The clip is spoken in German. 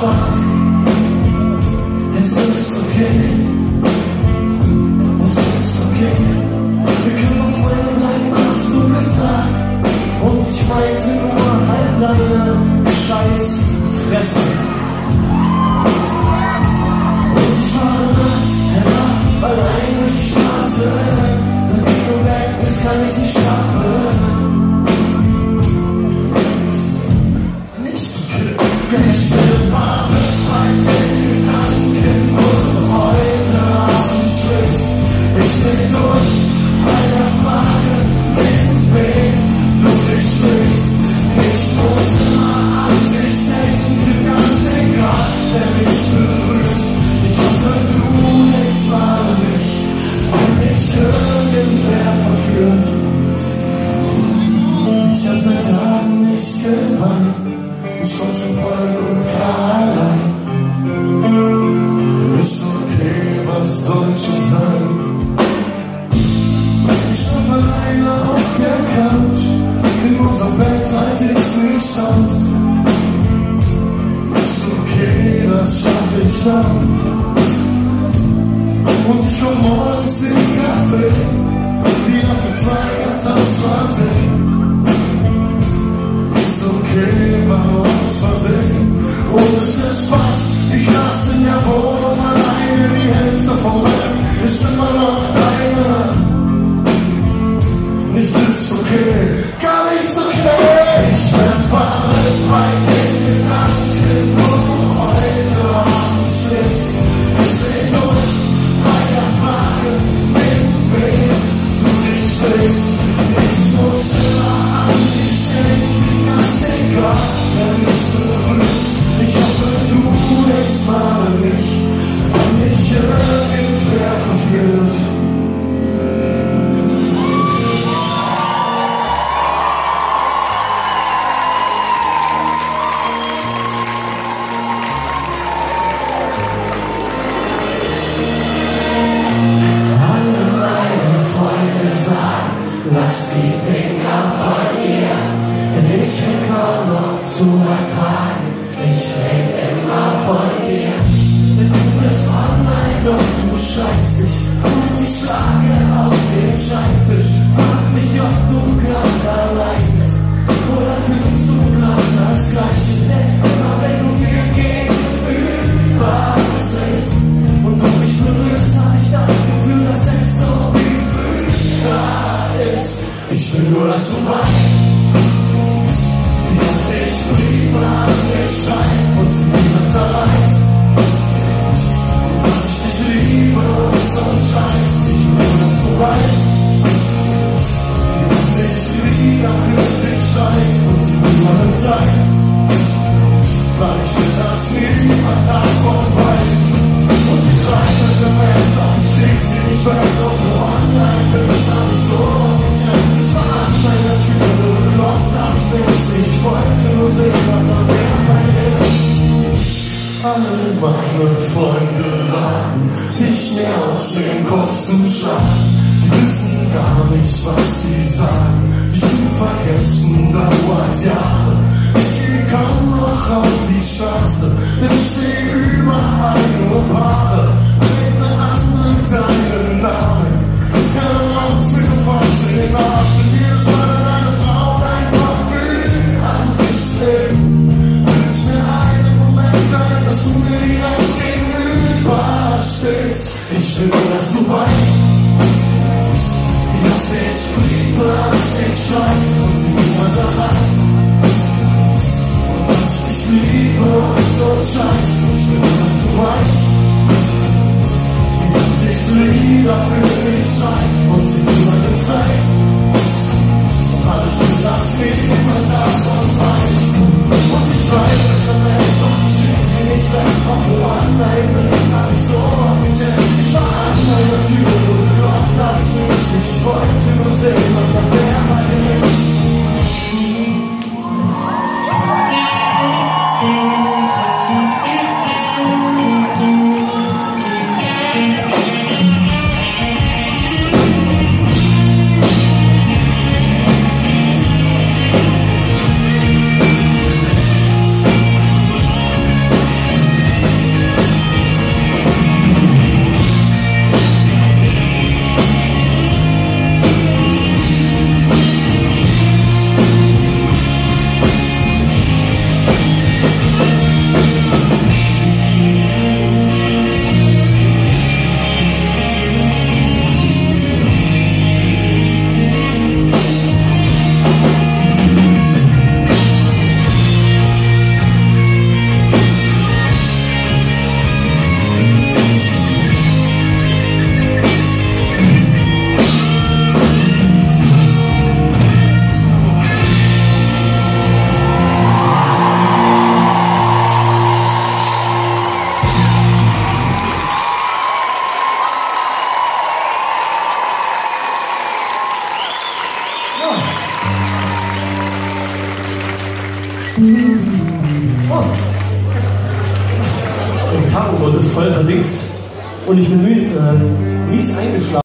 Spaß. Es ist okay. Es ist okay. Wir können noch Freunde bleiben, hast du gesagt. Und ich meinte nur halt deine Scheißfresse. Und ich war nachts heran, allein durch die Straße. Seitdem du weg bist, kann ich nicht schlafen. Ich bin verrückt bei den Gedanken und heute Abend schläft. Ich bin durch bei der Frage, mit wem du dich schläfst. Ich muss immer an dich denken, ganz egal, wer mich berührt. Ich hoffe, du denkst mal an mich, wenn mich irgendwer verführt. Ich hab seit Tagen nicht geweint. Ich komm schon voll und klar allein. Ist okay, was soll schon sein? Ich schlaf alleine auf der Couch. In unserem Bett halt ich nicht aus. Ist okay, das schaff ich auch. Und ich koch morgens den Kaffee. Wieder für zwei ganz aus Versehen. Ist okay, war nur aus Versehen. Und es ist fast wie Glas in der Wohnung alleine. Die Hälfte vom Bett ist immer noch deine. Nichts ist okay, gar nichts okay. Ich werd verrückt bei den Gedanken, wo du heute Abend schläfst. Ich dreh durch bei der Frage, mit wem du dich schläfst. Ich muss immer an dich denken, ganz egal, wer mich berührt. Ich hoffe, du denkst mal an mich, wenn mich irgendwer verführt. Alle meine Freunde sagen, lass die Finger von ihr, denn ich bin kaum noch zu ertragen. Ich red immer von dir, denn du bist online, doch du schreibst dich. Und ich schlage auf den Schreibtisch, frag mich, ob du grad allein bist. Oder fühlst du grad das Gleiche? Denn immer wenn du mir gegenüber sitzt und du mich berührst, hab ich das Gefühl, dass es so wie früher ist. Ich will nur, dass du weißt, wie oft ich Briefe an dich schreibe und niemand zerreißt. Dass ich dich liebe und so scheiß. Ich will nur, dass du weißt, wie oft ich Lieder für dich schreibe und sie niemandem zeigt. Weil ich will, dass niemand davon weiß. Und ich schreibe SMS, doch ich schick sie nicht weg. Doch du online bist, hab ich so auf den Chat. Ich war an meiner Tür geklopft, hab ich nicht. Ich wollte nur sehen, ob noch wer bei mir ist. Alle meine Freunde raten, dich mir aus dem Kopf zu schlagen. Die wissen gar nicht, was sie sagen. Dich zu vergessen dauert Jahre. Ich gehe kaum noch auf die Straße, denn ich seh überall nur Paare. Rede an mit deinem Namen, keiner macht's mir fast in den Atem. Hier soll deine Frau dein Parfüm an sich legen. Wünsch mir einen Moment ein, dass du mir direkt gegenüber stehst. Ich will nur, dass du weißt, wie oft ich Briefe an dich schreibe und sie niemand erreicht. Und dass ich dich liebe und so scheiß. Ich will nur, dass du weißt, Oh. Der Gitarrengurt ist voll verdingst und ich bin mies eingeschlafen.